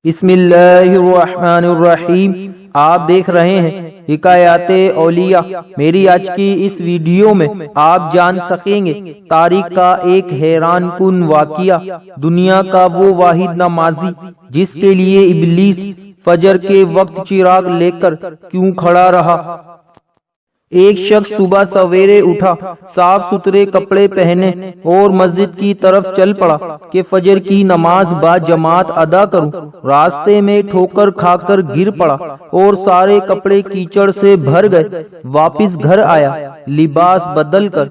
بسم اللہ الرحمن الرحیم۔ آپ دیکھ رہے ہیں حکایات اولیاء۔ میری آج کی اس ویڈیو میں آپ جان سکیں گے تاریخ کا ایک حیران کن واقعہ، دنیا کا وہ واحد نمازی جس کے لیے ابلیس فجر کے وقت چراغ لے کر کیوں کھڑا رہا۔ ایک شخص صبح سویرے اٹھا، صاف ستھرے کپڑے پہنے اور مسجد کی طرف چل پڑا کہ فجر کی نماز با جماعت ادا کروں۔ راستے میں ٹھوکر کھا کر گر پڑا اور سارے کپڑے کیچڑ سے بھر گئے۔ واپس گھر آیا، لباس بدل کر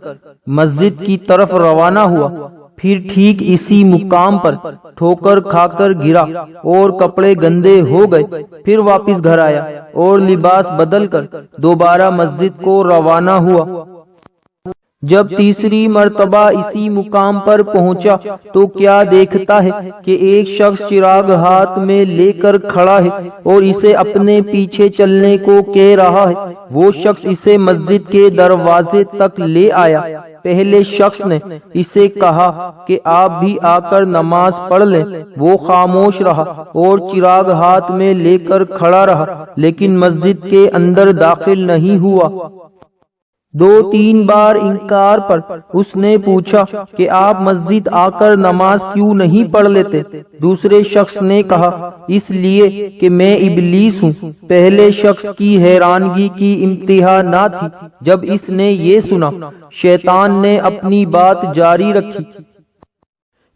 مسجد کی طرف روانہ ہوا۔ پھر ٹھیک اسی مقام پر ٹھوکر کھا کر گرا اور کپڑے گندے ہو گئے۔ پھر واپس گھر آیا اور لباس بدل کر دوبارہ مسجد کو روانہ ہوا۔ جب تیسری مرتبہ اسی مقام پر پہنچا تو کیا دیکھتا ہے کہ ایک شخص چراغ ہاتھ میں لے کر کھڑا ہے اور اسے اپنے پیچھے چلنے کو کہہ رہا ہے۔ وہ شخص اسے مسجد کے دروازے تک لے آیا۔ پہلے شخص نے اسے کہا کہ آپ بھی آ کر نماز پڑھ لیں۔ وہ خاموش رہا اور چراغ ہاتھ میں لے کر کھڑا رہا، لیکن مسجد کے اندر داخل نہیں ہوا۔ دو تین بار انکار پر اس نے پوچھا کہ آپ مسجد آ کر نماز کیوں نہیں پڑھ لیتے؟ دوسرے شخص نے کہا، اس لیے کہ میں ابلیس ہوں۔ پہلے شخص کی حیرانگی کی انتہا نہ تھی جب اس نے یہ سنا۔ شیطان نے اپنی بات جاری رکھی،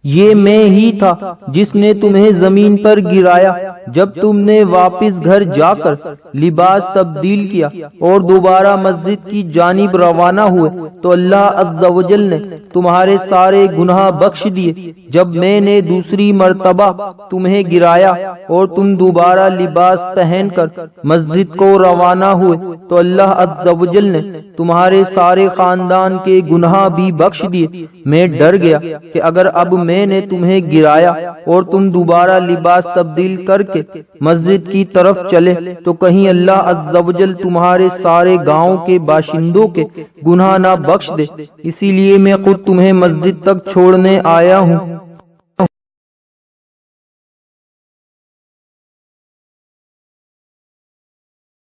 یہ میں ہی تھا جس نے تمہیں زمین پر گرایا جب تم نے واپس گھر جا کر لباس تبدیل کیا اور دوبارہ مسجد کی جانب روانہ ہوئے تو اللہ عز و جل نے تمہارے سارے گناہ بخش دیے۔ جب میں نے دوسری مرتبہ تمہیں گرایا اور تم دوبارہ لباس پہن کر مسجد کو روانہ ہوئے تو اللہ عز و جل نے تمہارے سارے خاندان کے گناہ بھی بخش دیے۔ میں ڈر گیا کہ اگر اب میں نے تمہیں گرایا اور تم دوبارہ لباس تبدیل کر کے مسجد کی طرف چلے تو کہیں اللہ عز و جل تمہارے سارے گاؤں کے باشندوں کے گناہ نہ بخش دے، اسی لیے میں خود تمہیں مسجد تک چھوڑنے آیا ہوں۔